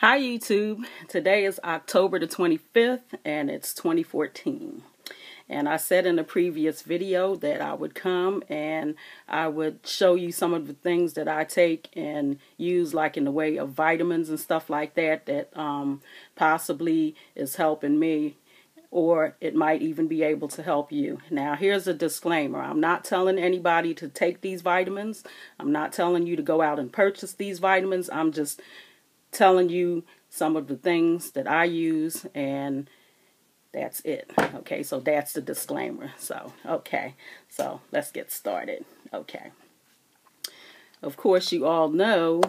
Hi YouTube, today is October the 25th and it's 2014. And I said in a previous video that I would come and I would show you some of the things that I take and use, like in the way of vitamins and stuff like that, that possibly is helping me, or it might even be able to help you. Now here's a disclaimer. I'm not telling anybody to take these vitamins. I'm not telling you to go out and purchase these vitamins. I'm just telling you some of the things that I use, and that's it. Okay, so that's the disclaimer. So let's get started. Okay, of course you all know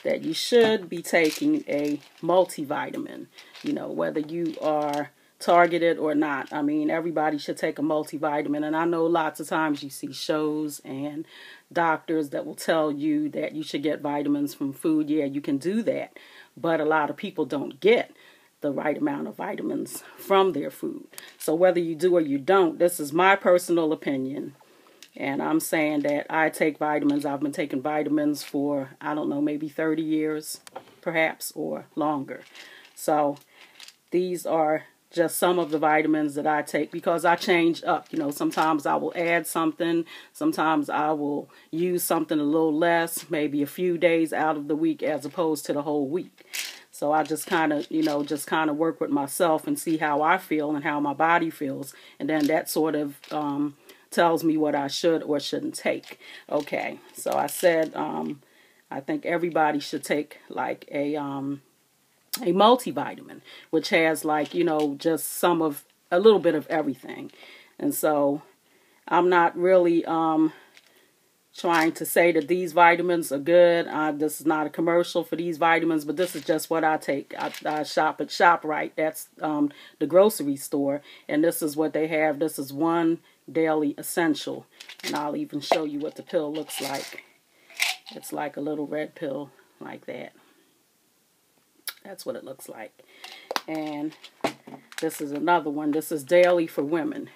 that you should be taking a multivitamin, whether you are targeted or not. I mean, everybody should take a multivitamin, and I know lots of times you see shows and doctors that will tell you that you should get vitamins from food. Yeah, you can do that, but a lot of people don't get the right amount of vitamins from their food. So whether you do or you don't, this is my personal opinion, and I'm saying that I take vitamins. I've been taking vitamins for, I don't know, maybe 30 years perhaps, or longer. So these are just some of the vitamins that I take because I change up. Sometimes I will add something. Sometimes I will use something a little less, maybe a few days out of the week as opposed to the whole week. So I just kind of work with myself and see how I feel and how my body feels. And then that sort of tells me what I should or shouldn't take. Okay, so I said I think everybody should take like a multivitamin, which has just a little bit of everything. And so I'm not really trying to say that these vitamins are good. This is not a commercial for these vitamins, but this is just what I take. I shop at ShopRite. That's the grocery store, and this is what they have. This is one daily essential, and I'll even show you what the pill looks like. It's like a little red pill like that. That's what it looks like. And this is another one. This is daily for women.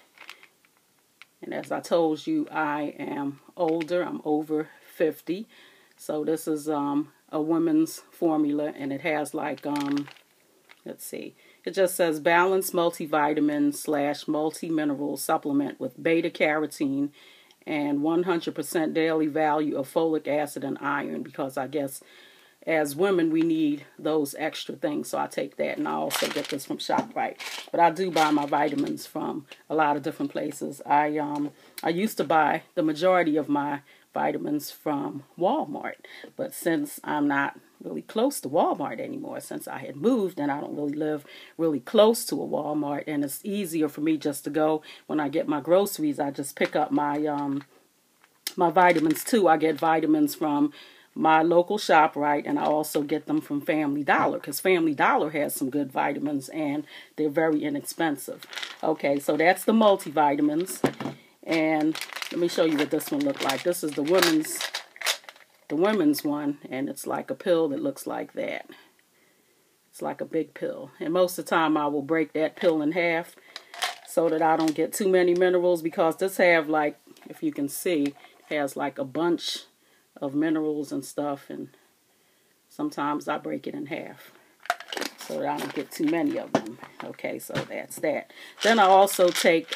And as I told you, I am older. I'm over 50. So this is a women's formula, and it has like, let's see. It just says balanced multivitamin / multi-mineral supplement with beta carotene and 100% daily value of folic acid and iron, because I guess as women, we need those extra things. So I take that, and I also get this from ShopRite. But I do buy my vitamins from a lot of different places. I used to buy the majority of my vitamins from Walmart. But since I'm not really close to Walmart anymore, since I had moved and I don't really live really close to a Walmart, and it's easier for me just to go when I get my groceries. I just pick up my my vitamins too. I get vitamins from my local ShopRite, and I also get them from Family Dollar, because Family Dollar has some good vitamins and they're very inexpensive. Okay, so that's the multivitamins, and let me show you what this one looks like. This is the women's one, and it's like a pill that looks like that. It's like a big pill, and most of the time I will break that pill in half so that I don't get too many minerals, because this have, like, if you can see, has like a bunch of minerals and stuff, and sometimes I break it in half so that I don't get too many of them. Okay, so that's that. Then I also take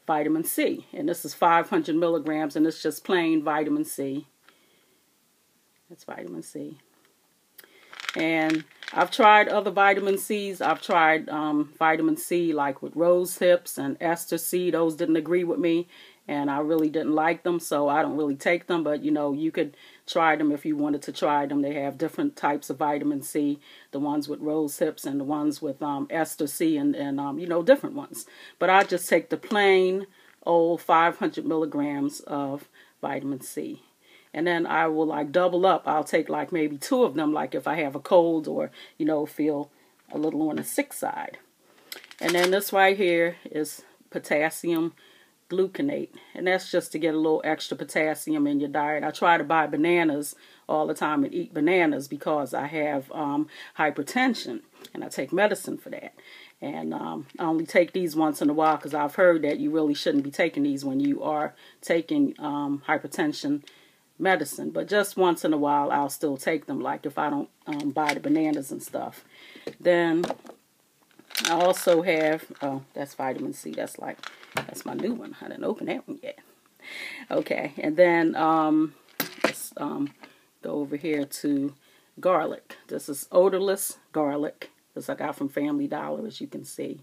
vitamin C, and this is 500 milligrams, and it's just plain vitamin C. That's vitamin C. And I've tried other vitamin C's. I've tried vitamin C like with rose hips and ester C. Those didn't agree with me, and I really didn't like them, so I don't really take them. But, you could try them if you wanted to try them. They have different types of vitamin C, the ones with rose hips and the ones with ester C and different ones. But I just take the plain old 500 milligrams of vitamin C. And then I will like double up. I'll take like maybe 2 of them, like if I have a cold or, feel a little on the sick side. And then this right here is potassium gluconate, and that's just to get a little extra potassium in your diet. I try to buy bananas all the time and eat bananas because I have hypertension, and I take medicine for that. And I only take these once in a while, because I've heard that you really shouldn't be taking these when you are taking hypertension medicine. But just once in a while, I'll still take them, like if I don't buy the bananas and stuff. Then I also have, oh, that's vitamin C. That's my new one. I didn't open that one yet. Okay, and then let's go over here to garlic. This is odorless garlic. This I got from Family Dollar, as you can see.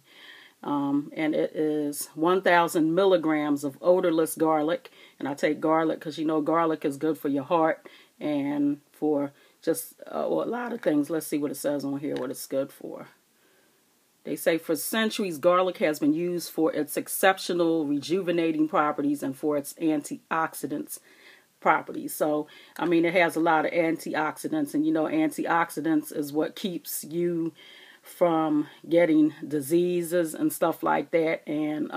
And it is 1,000 milligrams of odorless garlic. And I take garlic because, you know, garlic is good for your heart and for just a lot of things. Let's see what it says on here, what it's good for. They say for centuries, garlic has been used for its exceptional rejuvenating properties and for its antioxidants properties. So, I mean, it has a lot of antioxidants, and you know, antioxidants is what keeps you from getting diseases and stuff like that. And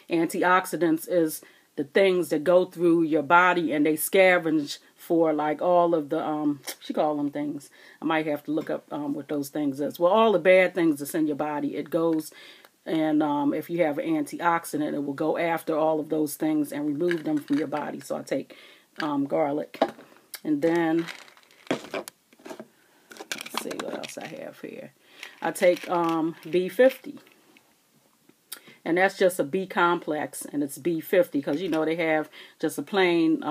antioxidants is the things that go through your body and they scavenge for like all of the what you call them things. I might have to look up what those things is. Well, all the bad things that's in your body, it goes, and if you have an antioxidant, it will go after all of those things and remove them from your body. So I take garlic. And then let's see what else I have here. I take B50. And that's just a B complex, and it's B50 because, you know, they have just a plain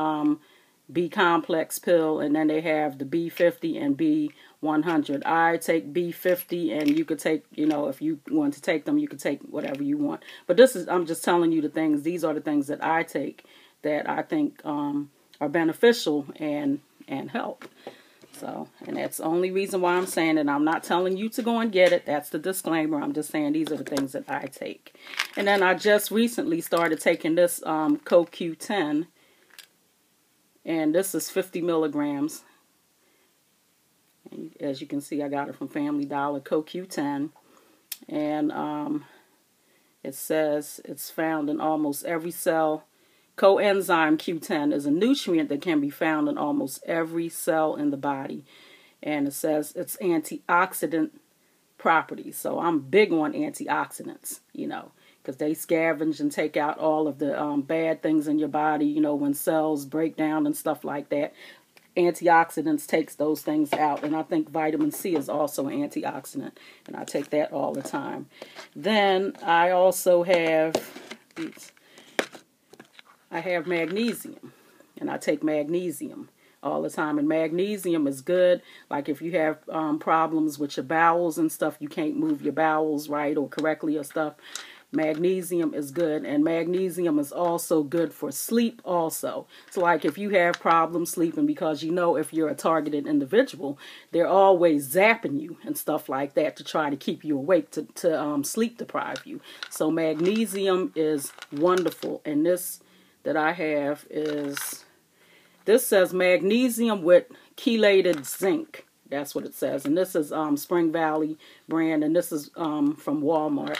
B complex pill, and then they have the B50 and B100. I take B50, and you could take, you know, if you want to take them, you could take whatever you want. But this is, I'm just telling you the things, these are the things that I take that I think are beneficial and help. So, and that's the only reason why I'm saying it. I'm not telling you to go and get it. That's the disclaimer. I'm just saying these are the things that I take. And then I just recently started taking this CoQ10. And this is 50 milligrams. And as you can see, I got it from Family Dollar, CoQ10. And it says it's found in almost every cell. Coenzyme Q10 is a nutrient that can be found in almost every cell in the body. And it says it's antioxidant properties. So I'm big on antioxidants, you know, because they scavenge and take out all of the bad things in your body, you know, when cells break down and stuff like that. Antioxidants takes those things out. And I think vitamin C is also an antioxidant. And I take that all the time. Then I also have these. I have magnesium, and I take magnesium all the time. And magnesium is good. Like if you have problems with your bowels and stuff, you can't move your bowels right or correctly or stuff. Magnesium is good, and magnesium is also good for sleep also. So like if you have problems sleeping, because you know if you're a targeted individual, they're always zapping you and stuff like that to try to keep you awake, to sleep deprive you. So magnesium is wonderful, and this that I have is, this says magnesium with chelated zinc. That's what it says. And this is Spring Valley brand, and this is from Walmart.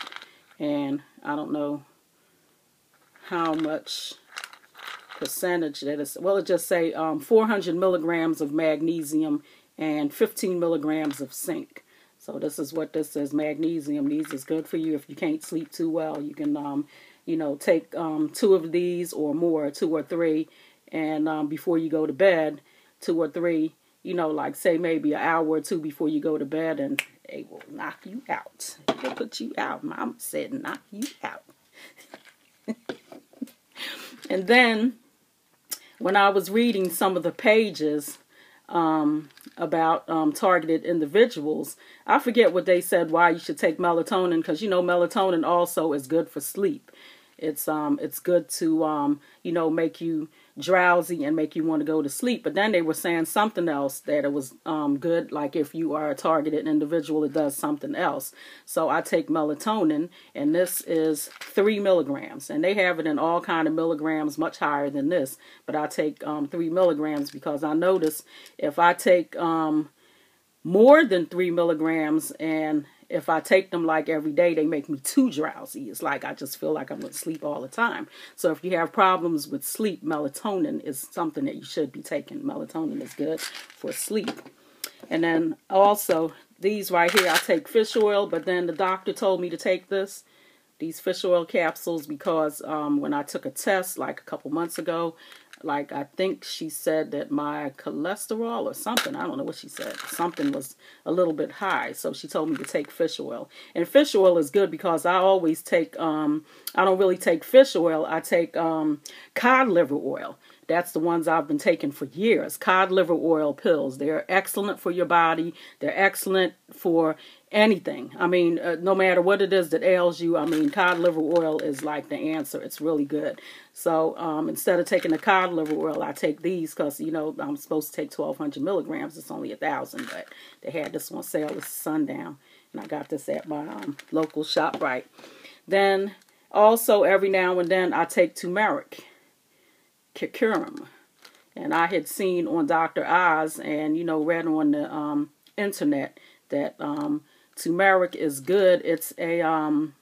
And I don't know how much percentage that is. Well, it just say 400 milligrams of magnesium and 15 milligrams of zinc. So this is what this says, magnesium. These is good for you if you can't sleep too well. You can you know, take 2 of these or more, 2 or 3, and before you go to bed, 2 or 3, you know, like say maybe an hour or 2 before you go to bed, and they will knock you out. They'll put you out. Mama said knock you out. And then when I was reading some of the pages about targeted individuals, I forget what they said why you should take melatonin, because you know melatonin also is good for sleep. It's good to you know, make you drowsy and make you want to go to sleep. But then they were saying something else, that it was good, like if you are a targeted individual, it does something else. So I take melatonin, and this is 3 milligrams, and they have it in all kind of milligrams, much higher than this. But I take 3 milligrams because I notice if I take more than 3 milligrams, and if I take them like every day, they make me too drowsy. It's like I just feel like I'm going to sleep all the time. So if you have problems with sleep, melatonin is something that you should be taking. Melatonin is good for sleep. And then also these right here, I take fish oil, but then the doctor told me to take these fish oil capsules because when I took a test like a couple months ago, like, I think she said that my cholesterol or something, I don't know what she said, something was a little bit high. So she told me to take fish oil. And fish oil is good because I always take, I don't really take fish oil. I take cod liver oil. That's the ones I've been taking for years. Cod liver oil pills. They're excellent for your body. They're excellent for anything. I mean, no matter what it is that ails you, I mean, cod liver oil is like the answer. It's really good. So instead of taking the cod liver oil, I take these because, you know, I'm supposed to take 1,200 milligrams. It's only 1,000, but they had this on sale this sundown. And I got this at my local ShopRite. Then also every now and then I take turmeric. Curcumin. And I had seen on Dr. Oz and, you know, read on the internet that turmeric is good. It's an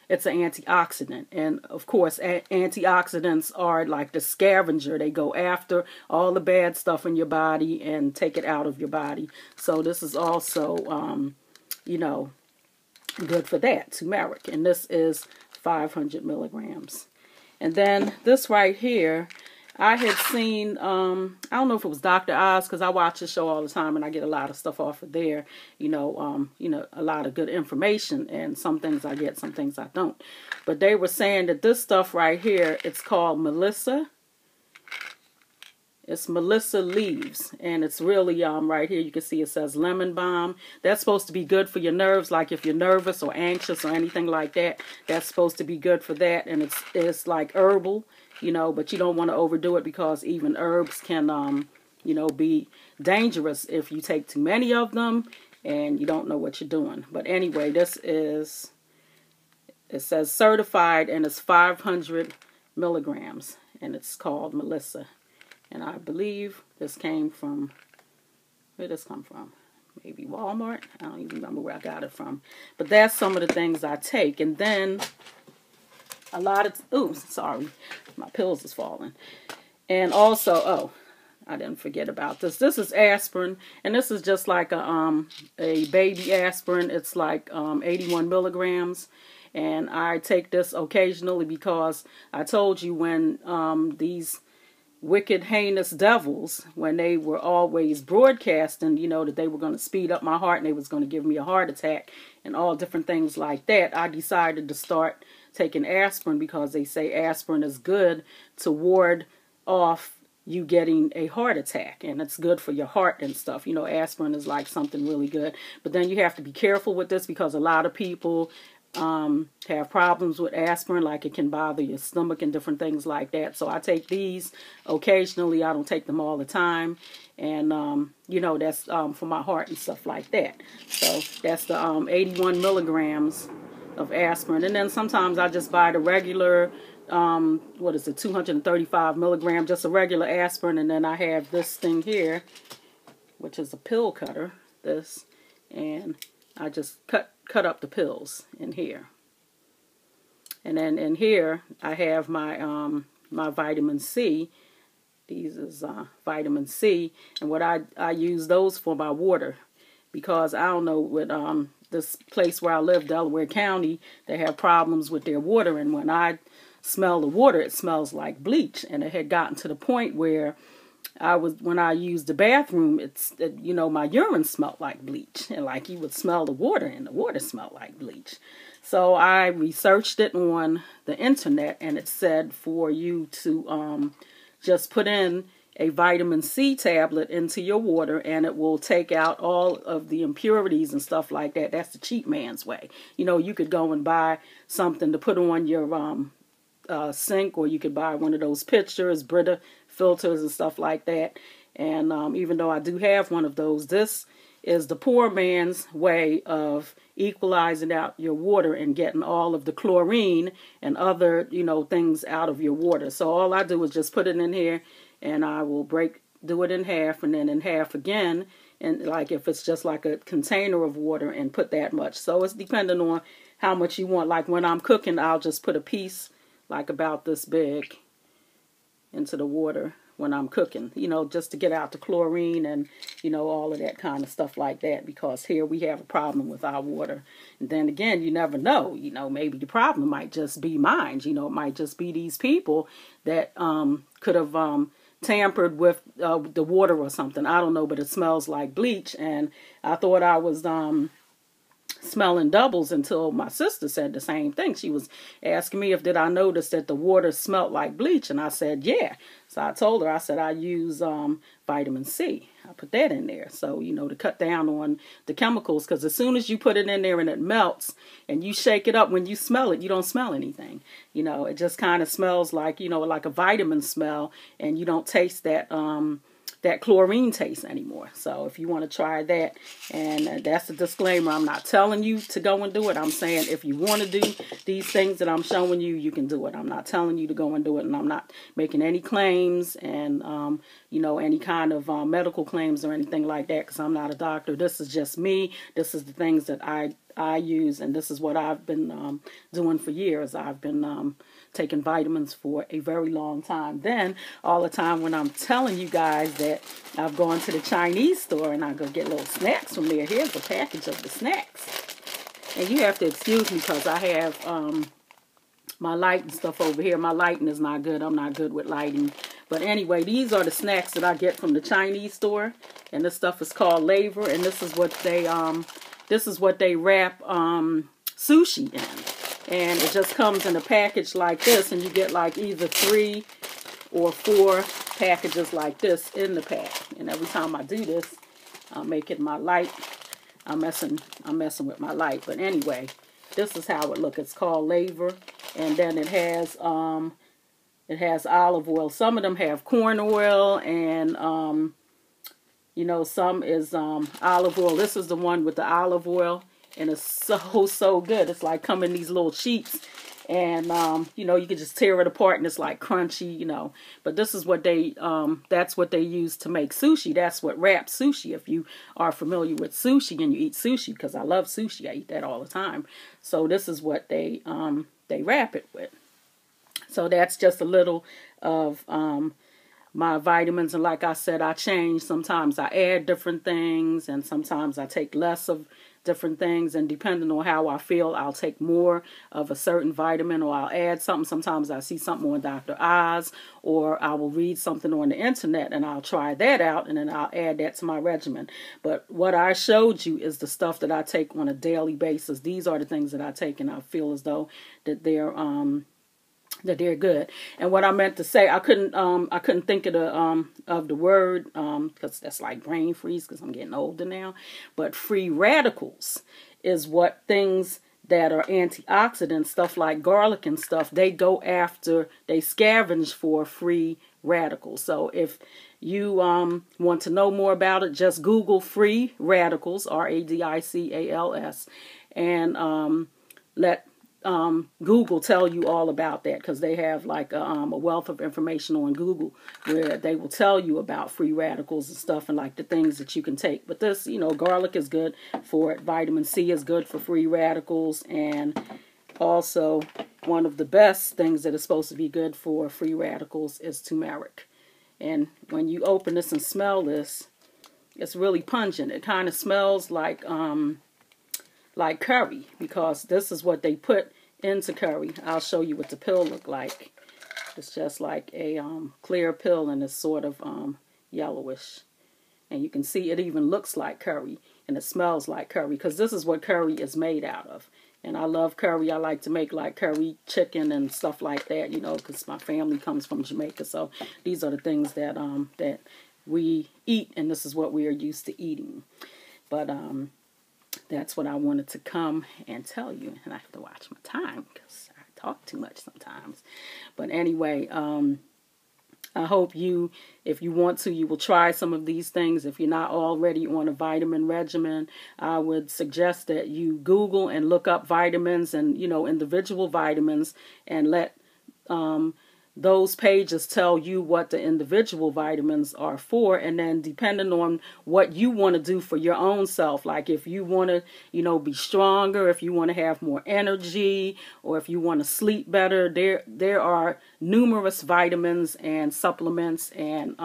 antioxidant. And of course, antioxidants are like the scavenger. They go after all the bad stuff in your body and take it out of your body. So this is also, you know, good for that, turmeric. And this is 500 milligrams. And then this right here, I had seen, I don't know if it was Dr. Oz, because I watch the show all the time and I get a lot of stuff off of there, you know, a lot of good information, and some things I get, some things I don't. But they were saying that this stuff right here, it's called Melissa. It's Melissa leaves, and it's really, right here, you can see it says lemon balm. That's supposed to be good for your nerves, like if you're nervous or anxious or anything like that, that's supposed to be good for that, and it's like herbal. You know, but you don't want to overdo it because even herbs can, you know, be dangerous if you take too many of them and you don't know what you're doing. But anyway, this is, it says certified, and it's 500 milligrams, and it's called Melissa. And I believe this came from, where did this come from? Maybe Walmart? I don't even remember where I got it from. But that's some of the things I take. And then a lot of, ooh, sorry, my pills is falling. And also, I didn't forget about this. This is aspirin, and this is just like a baby aspirin. It's like 81 milligrams, and I take this occasionally because I told you when these wicked, heinous devils, when they were always broadcasting, you know, that they were going to speed up my heart and they was going to give me a heart attack and all different things like that, I decided to start taking aspirin because they say aspirin is good to ward off you getting a heart attack, and it's good for your heart and stuff. You know, aspirin is like something really good. But then you have to be careful with this because a lot of people have problems with aspirin, like it can bother your stomach and different things like that. So I take these occasionally. I don't take them all the time. And, you know, that's for my heart and stuff like that. So that's the 81 milligrams of aspirin. And then sometimes I just buy the regular, 235 milligram, just a regular aspirin. And then I have this thing here, which is a pill cutter, this, and I just cut up the pills in here. And then in here I have my my vitamin C. These is vitamin C, and what I use those for my water, because I don't know, with this place where I live, Delaware County, they have problems with their water, and when I smell the water, it smells like bleach. And it had gotten to the point where when I used the bathroom, you know, my urine smelled like bleach, and like you would smell the water, and the water smelled like bleach. So I researched it on the internet, and it said for you to just put in a vitamin C tablet into your water, and it will take out all of the impurities and stuff like that. That's the cheap man's way. You know, you could go and buy something to put on your sink, or you could buy one of those pitchers, Brita filters and stuff like that. And even though I do have one of those, this is the poor man's way of equalizing out your water and getting all of the chlorine and other, you know, things out of your water. So all I do is just put it in here, and I will do it in half, and then in half again. And like if it's just like a container of water, and put that much. So it's depending on how much you want. Like when I'm cooking, I'll just put a piece like about this big into the water when I'm cooking, you know, just to get out the chlorine and, you know, all of that kind of stuff like that, because here we have a problem with our water. And then again, you never know, you know, maybe the problem might just be mine, you know, it might just be these people that could have tampered with the water or something. I don't know, but it smells like bleach. And I thought I was smelling doubles until my sister said the same thing. She was asking me if did I notice that the water smelled like bleach, and I said yeah. So I told her, I said I use vitamin C. I put that in there, so to cut down on the chemicals, because as soon as you put it in there and it melts and you shake it up, when you smell it, you don't smell anything. It just kind of smells like like a vitamin smell, and you don't taste that that chlorine taste anymore. So if you want to try that, and that's the disclaimer, I'm not telling you to go and do it. I'm saying if you want to do these things that I'm showing you, you can do it. I'm not telling you to go and do it, and I'm not making any claims and any kind of medical claims or anything like that, because I'm not a doctor. This is just me. This is the things that I use, and this is what I've been doing for years. I've been taking vitamins for a very long time. Then all the time when I'm telling you guys that I've gone to the Chinese store and I go get little snacks from there. Here's a package of the snacks. And you have to excuse me because I have my light and stuff over here. My lighting is not good. I'm not good with lighting. But anyway, these are the snacks that I get from the Chinese store. And this stuff is called laver, and this is what they wrap sushi in. And it just comes in a package like this, and you get like either 3 or 4 packages like this in the pack. And every time I do this, I'm making my light. I'm messing with my light. But anyway, this is how it looks. It's called laver, and then it has olive oil. Some of them have corn oil, and some is olive oil. This is the one with the olive oil. And it's so good. It's like come in these little sheets. And, you can just tear it apart and it's like crunchy, But this is what that's what they use to make sushi. That's what wraps sushi. If you are familiar with sushi and you eat sushi, because I love sushi. I eat that all the time. So this is what they wrap it with. So that's just a little of my vitamins. And like I said, I change. Sometimes I add different things, and sometimes I take less of different things, and depending on how I feel, I'll take more of a certain vitamin, or I'll add something. Sometimes I see something on Dr. Oz, or I will read something on the internet and I'll try that out, and then I'll add that to my regimen. But what I showed you is the stuff that I take on a daily basis. These are the things that I take, and I feel as though that they're good. And what I meant to say, I couldn't think of the word, because that's like brain freeze, because I'm getting older now. But free radicals is what things that are antioxidants, stuff like garlic and stuff, they scavenge for free radicals. So if you want to know more about it, just Google free radicals, radicals, and let Google tell you all about that, because they have like a wealth of information on Google where they will tell you about free radicals and stuff, and like the things that you can take. But this, garlic is good for it. Vitamin C is good for free radicals, and also one of the best things that is supposed to be good for free radicals is turmeric. And when you open this and smell this, it's really pungent. It kind of smells like curry, because this is what they put into curry. I'll show you what the pill look like. It's just like a clear pill, and it's sort of yellowish. And you can see it even looks like curry, and it smells like curry, because this is what curry is made out of. And I love curry. I like to make like curry chicken and stuff like that, because my family comes from Jamaica. So these are the things that that we eat, and this is what we are used to eating. But that's what I wanted to come and tell you. And I have to watch my time, because I talk too much sometimes. But anyway, I hope if you want to, you will try some of these things. If you're not already on a vitamin regimen, I would suggest that you Google and look up vitamins and, individual vitamins, and let those pages tell you what the individual vitamins are for. And then depending on what you want to do for your own self, like if you want to, be stronger, if you want to have more energy, or if you want to sleep better, there are numerous vitamins and supplements and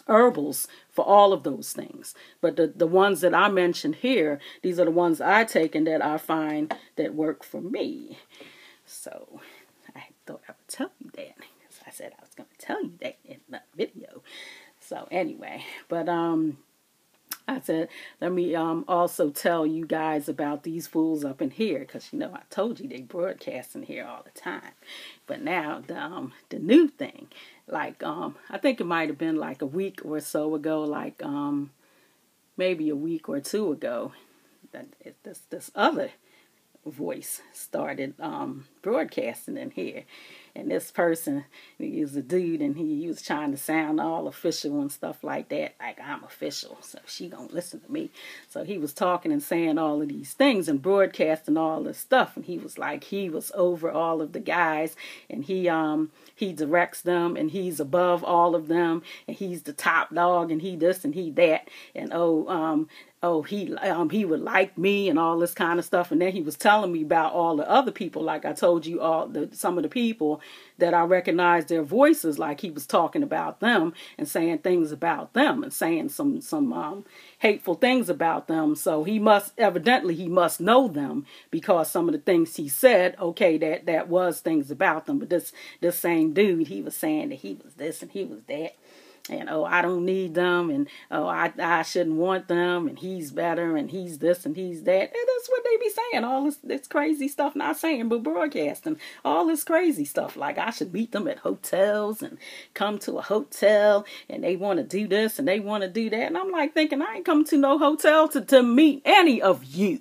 herbals for all of those things. But the ones that I mentioned here, these are the ones I take and that I find that work for me. So I thought I would tell you that. said I was going to tell you that in the video. So anyway, but I said, let me also tell you guys about these fools up in here, because you know I told you they broadcast in here all the time. But now the new thing, like I think it might have been like a week or so ago, like maybe a week or two ago, that this other voice started broadcasting in here. And this person, he was a dude, and he was trying to sound all official and stuff like that, like I'm official, so she gonna listen to me. So he was talking and saying all of these things and broadcasting all this stuff, and he was like he was over all of the guys, and he directs them, and he's above all of them, and he's the top dog, and he this and he that, and he would like me and all this kind of stuff. And then he was telling me about all the other people, like I told you, some of the people that I recognized their voices, like he was talking about them and saying things about them and saying some hateful things about them. So he must know them, because some of the things he said, okay, that was things about them. But this same dude, he was saying that he was this and he was that. And, I don't need them, and, I shouldn't want them, and he's better, and he's this, and he's that. And that's what they be saying, all this crazy stuff, not saying, but broadcasting, all this crazy stuff, like I should meet them at hotels, and come to a hotel, and they want to do this, and they want to do that. And I'm like thinking, I ain't come to no hotel to meet any of you.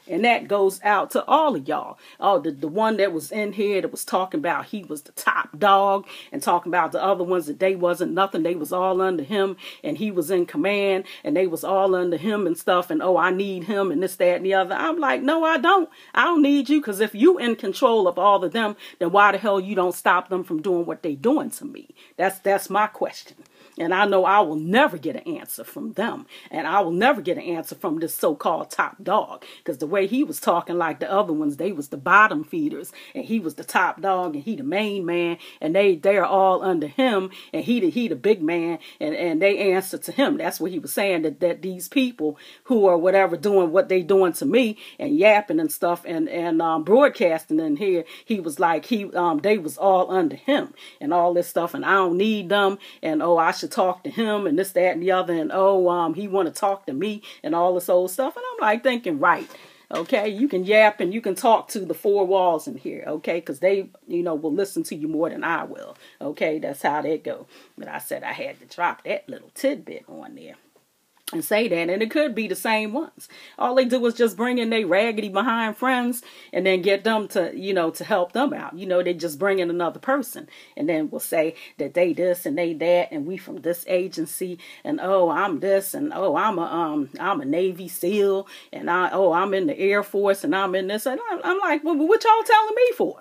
And that goes out to all of y'all. Oh, the one that was in here that was talking about he was the top dog, and talking about the other ones that they wasn't nothing. They was all under him, and he was in command, and they was all under him and stuff. And, I need him and this, that, and the other. I'm like, no, I don't. I don't need you, because if you in control of all of them, then why the hell you don't stop them from doing what they doing to me? That's my question. And I know I will never get an answer from them. And I will never get an answer from this so-called top dog. Because the way he was talking, like the other ones, they was the bottom feeders. And he was the top dog, and he the main man. And they're all under him. And he the big man. And they answer to him. That's what he was saying, that these people who are whatever doing what they doing to me, and yapping and stuff, and broadcasting in here, he was like, they was all under him. And all this stuff. And I don't need them. And, I should talk to him, and this, that, and the other, and he want to talk to me, and all this old stuff. And I'm like thinking, right, okay, you can yap and you can talk to the four walls in here, okay, because they, will listen to you more than I will, okay, that's how they go. But I said I had to drop that little tidbit on there and say that, and it could be the same ones. All they do is just bring in their raggedy behind friends, and then get them to, to help them out. They just bring in another person, and then will say that they this and they that, and we from this agency, and I'm this, and I'm a Navy SEAL, and I'm in the Air Force, and I'm in this, and I'm like, well, what y'all telling me for?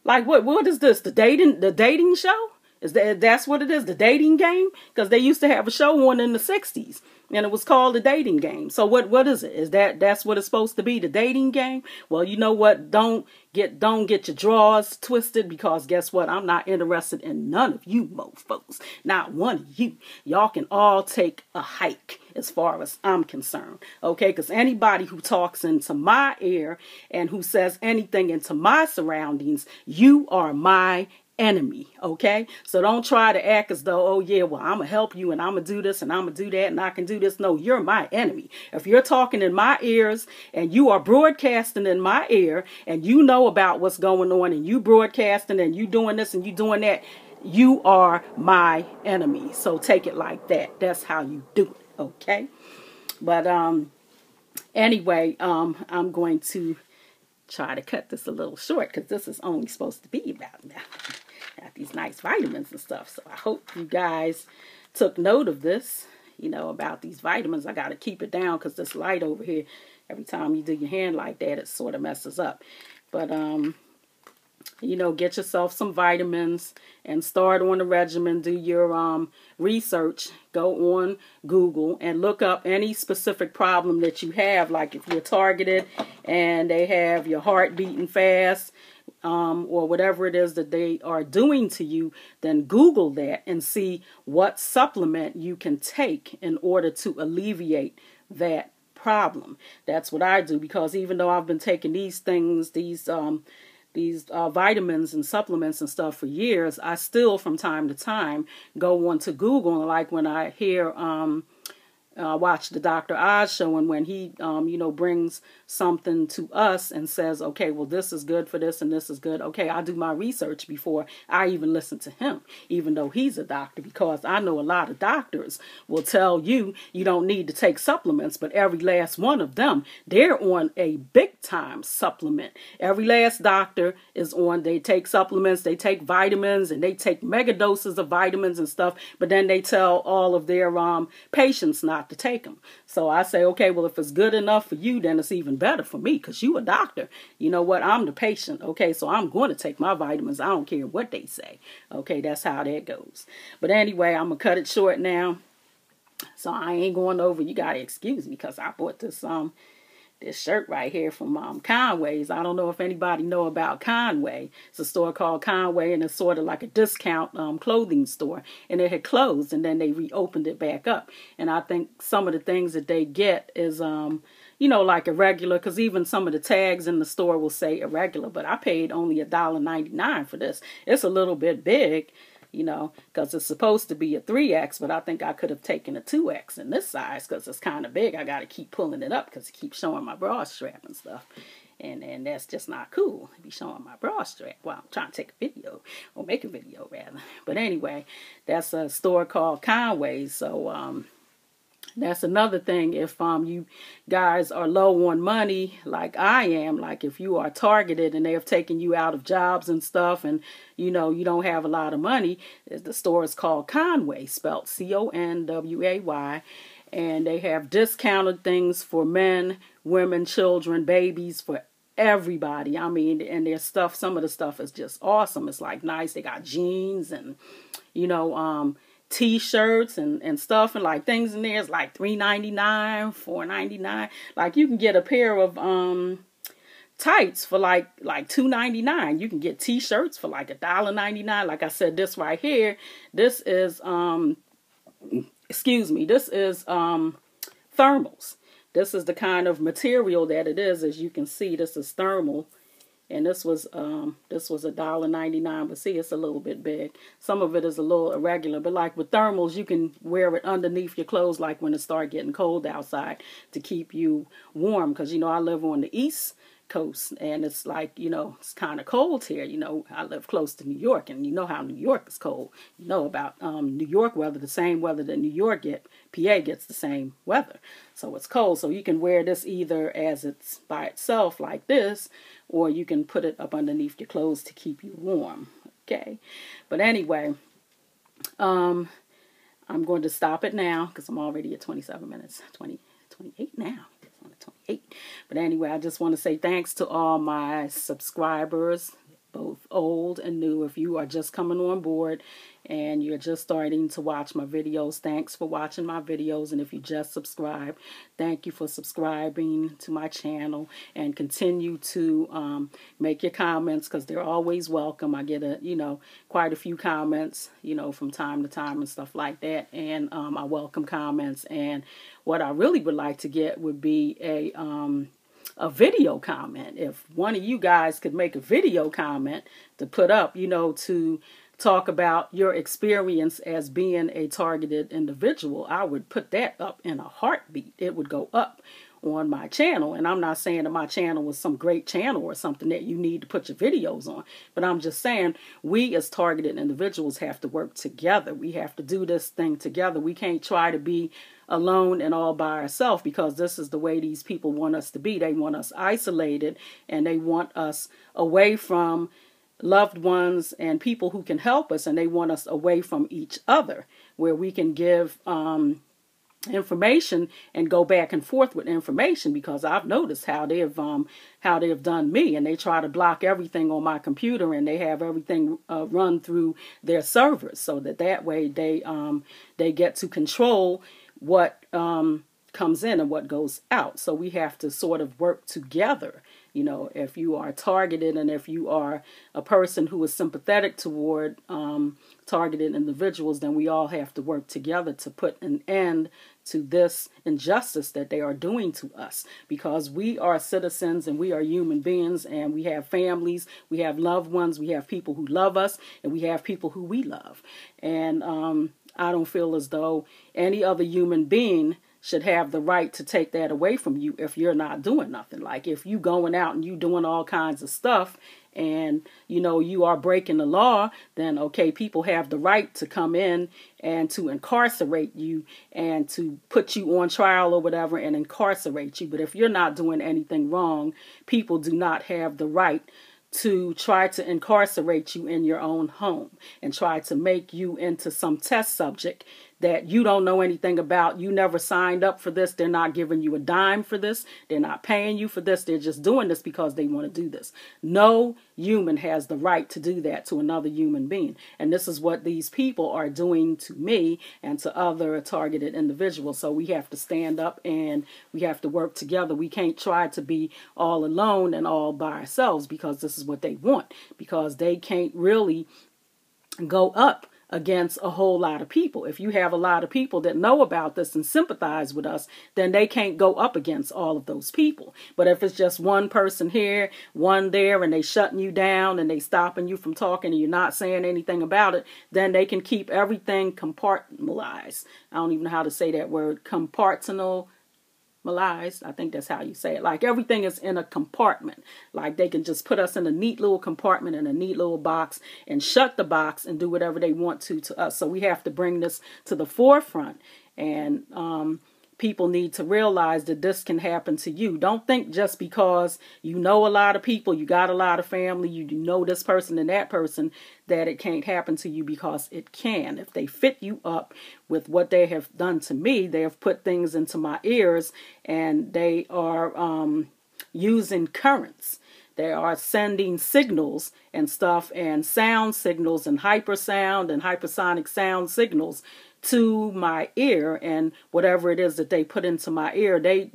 Like what is this? The dating show? That's what it is, the dating game? Because they used to have a show on in the 60s, and it was called The Dating Game. So what is it? Is that's what it's supposed to be, the dating game? Well, you know what? Don't get your drawers twisted, because guess what? I'm not interested in none of you mofos. Not one of you. Y'all can all take a hike as far as I'm concerned. Okay? Because anybody who talks into my ear and who says anything into my surroundings, you are my enemy, okay? So don't try to act as though, oh yeah, well, I'm gonna help you, and I'm gonna do this, and I'm gonna do that, and I can do this. No, you're my enemy. If you're talking in my ears, and you are broadcasting in my ear, and you know about what's going on, and you broadcasting, and you doing this, and you doing that, you are my enemy. So take it like that. That's how you do it, okay? But anyway, I'm going to try to cut this a little short, because this is only supposed to be about now. Got these nice vitamins and stuff. So I hope you guys took note of this, about these vitamins. I got to keep it down, because this light over here, every time you do your hand like that, it sort of messes up. But, get yourself some vitamins and start on a regimen. Do your research. Go on Google and look up any specific problem that you have. Like if you're targeted and they have your heart beating fast, or whatever it is that they are doing to you, then Google that and see what supplement you can take in order to alleviate that problem. That's what I do, because even though I've been taking these things, these vitamins and supplements and stuff for years, I still from time to time go on to Google, and like when I hear watch the Dr. Oz show, and when he, brings something to us and says, okay, well, this is good for this and this is good. Okay, I do my research before I even listen to him, even though he's a doctor, because I know a lot of doctors will tell you you don't need to take supplements, but every last one of them, they're on a big time supplement. Every last doctor is on, they take supplements, they take vitamins, and they take mega doses of vitamins and stuff, but then they tell all of their patients not to take them. So I say, okay, well, if it's good enough for you, then it's even better for me, because you a doctor. You know what? I'm the patient. Okay, so I'm going to take my vitamins. I don't care what they say. Okay, that's how that goes. But anyway, I'm going to cut it short now. So I ain't going over. You got to excuse me, because I bought this shirt right here from Conway's. I don't know if anybody know about Conway. It's a store called Conway, and it's sort of like a discount clothing store. And it had closed, and then they reopened it back up. And I think some of the things that they get is, like irregular, because even some of the tags in the store will say irregular. But I paid only $1.99 for this. It's a little bit big, because it's supposed to be a 3X, but I think I could have taken a 2X in this size, because it's kind of big. I got to keep pulling it up because it keeps showing my bra strap and stuff. And that's just not cool to be showing my bra strap while I'm trying to take a video, or make a video rather. But anyway, that's a store called Conway's. So that's another thing. If you guys are low on money like I am, like if you are targeted and they have taken you out of jobs and stuff, and you don't have a lot of money, the store is called Conway, spelled Conway, and they have discounted things for men, women, children, babies, for everybody. I mean, and their stuff, some of the stuff is just awesome. It's like nice. They got jeans and T-shirts and stuff, and like things in there is like $3.99, $4.99. Like you can get a pair of tights for like $2.99. You can get T-shirts for like $1.99. Like I said, this right here, this is this is thermals. This is the kind of material that it is. As you can see, this is thermal. And this was $1.99, but see, it's a little bit big. Some of it is a little irregular, but like with thermals, you can wear it underneath your clothes, like when it starts getting cold outside, to keep you warm. Because I live on the East Coast, and it's like it's kind of cold here. I live close to New York, and you know how New York is cold. You know about New York weather, the same weather that New York PA gets the same weather. So it's cold. So you can wear this either as it's by itself like this, or you can put it up underneath your clothes to keep you warm. Okay. But anyway, I'm going to stop it now because I'm already at 27 minutes, 28 now. 28. But anyway, I just want to say thanks to all my subscribers, both old and new. If you are just coming on board and you're just starting to watch my videos, thanks for watching my videos. And if you just subscribed, thank you for subscribing to my channel, and continue to make your comments, because they're always welcome. I get quite a few comments, from time to time and stuff like that. And I welcome comments. And what I really would like to get would be a video comment. If one of you guys could make a video comment to put up, to talk about your experience as being a targeted individual, I would put that up in a heartbeat. It would go up on my channel. And I'm not saying that my channel was some great channel or something that you need to put your videos on, but I'm just saying we as targeted individuals have to work together. We have to do this thing together. We can't try to be alone and all by ourselves, because this is the way these people want us to be. They want us isolated, and they want us away from loved ones and people who can help us, and they want us away from each other, where we can give information and go back and forth with information. Because I've noticed how they've done me, and they try to block everything on my computer, and they have everything run through their servers, so that way they get to control what comes in and what goes out. So we have to sort of work together. You know, if you are targeted and if you are a person who is sympathetic toward targeted individuals, then we all have to work together to put an end to this injustice that they are doing to us, because we are citizens and we are human beings, and we have families, we have loved ones, we have people who love us, and we have people who we love. And I don't feel as though any other human being should have the right to take that away from you if you're not doing nothing. Like if you going out and you doing all kinds of stuff and, you know, you are breaking the law, then okay, people have the right to come in and to incarcerate you and to put you on trial or whatever and incarcerate you. But if you're not doing anything wrong, people do not have the right to try to incarcerate you in your own home and try to make you into some test subject that you don't know anything about. You never signed up for this. They're not giving you a dime for this. They're not paying you for this. They're just doing this because they want to do this. No human has the right to do that to another human being. And this is what these people are doing to me and to other targeted individuals. So we have to stand up and we have to work together. We can't try to be all alone and all by ourselves, because this is what they want, because they can't really go up against a whole lot of people. If you have a lot of people that know about this and sympathize with us, then they can't go up against all of those people. But if it's just one person here, one there, and they shutting you down and they stopping you from talking and you're not saying anything about it, then they can keep everything compartmentalized. I don't even know how to say that word, I think that's how you say it. Like everything is in a compartment. Like they can just put us in a neat little compartment in a neat little box and shut the box and do whatever they want to us. So we have to bring this to the forefront. And people need to realize that this can happen to you. Don't think just because you know a lot of people, you got a lot of family, you know this person and that person, that it can't happen to you, because it can. If they fit you up with what they have done to me, they have put things into my ears and they are using currents. They are sending signals and stuff, and sound signals and hypersound and hypersonic sound signals to my ear, and whatever it is that they put into my ear, they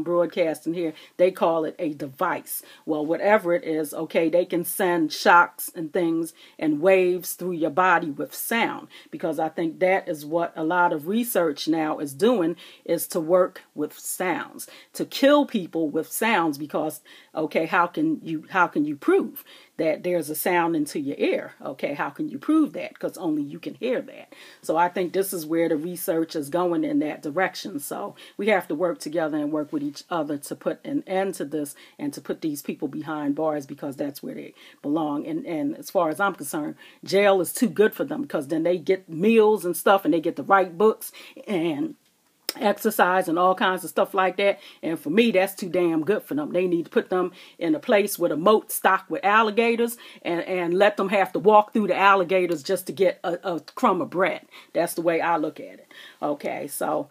broadcasting here, they call it a device. Well, whatever it is, okay, they can send shocks and things and waves through your body with sound, because I think that is what a lot of research now is doing, is to work with sounds, to kill people with sounds, because okay, how can you prove that there's a sound into your ear? Okay, how can you prove that? Because only you can hear that. So I think this is where the research is going, in that direction. So we have to work together and work with each other to put an end to this and to put these people behind bars, because that's where they belong. And as far as I'm concerned, jail is too good for them, because then they get meals and stuff and they get to write books and exercise and all kinds of stuff like that. And for me, that's too damn good for them. They need to put them in a place with a moat stocked with alligators and let them have to walk through the alligators just to get a crumb of bread. That's the way I look at it. Okay, so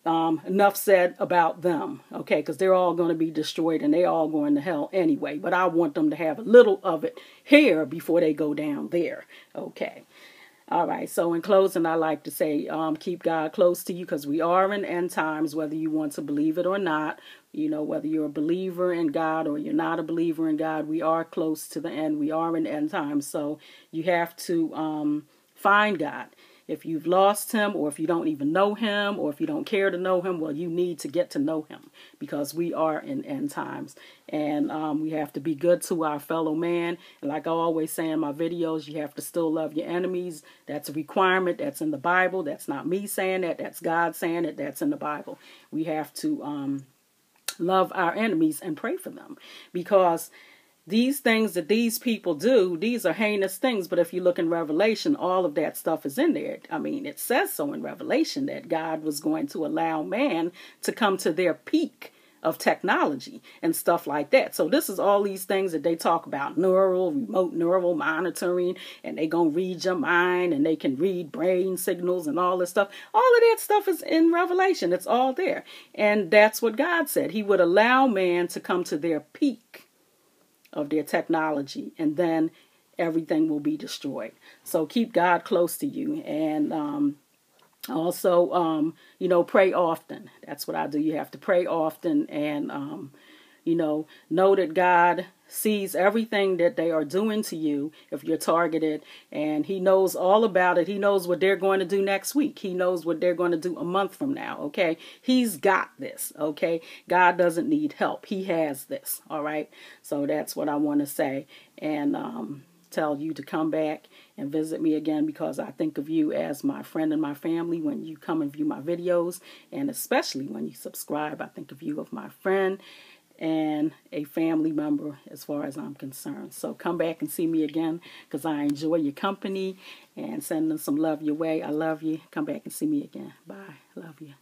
enough said about them, okay, because they're all going to be destroyed and they're all going to hell anyway. But I want them to have a little of it here before they go down there. Okay. All right, so in closing, I like to say, keep God close to you, because we are in end times, whether you want to believe it or not. You know, whether you're a believer in God or you're not a believer in God, we are close to the end. We are in end times, so you have to find God. If you've lost him, or if you don't even know him, or if you don't care to know him, well, you need to get to know him, because we are in end times. And we have to be good to our fellow man. And like I always say in my videos, you have to still love your enemies. That's a requirement. That's in the Bible. That's not me saying that. That's God saying it. That's in the Bible. We have to love our enemies and pray for them, because these things that these people do, these are heinous things. But if you look in Revelation, all of that stuff is in there. I mean, it says so in Revelation that God was going to allow man to come to their peak of technology and stuff like that. So this is all these things that they talk about, remote neural monitoring, and they gonna read your mind, and they can read brain signals and all this stuff. All of that stuff is in Revelation. It's all there. And that's what God said. He would allow man to come to their peak of their technology, and then everything will be destroyed. So keep God close to you, and Also, pray often. That's what I do. You have to pray often and, know that God sees everything that they are doing to you if you're targeted, and he knows all about it. He knows what they're going to do next week. He knows what they're going to do a month from now, okay? He's got this, okay? God doesn't need help. He has this, all right? So that's what I want to say, and tell you to come back and visit me again, because I think of you as my friend and my family when you come and view my videos, and especially when you subscribe. I think of you as my friend and a family member as far as I'm concerned. So come back and see me again, because I enjoy your company, and sending some love your way. I love you. Come back and see me again. Bye. Love you.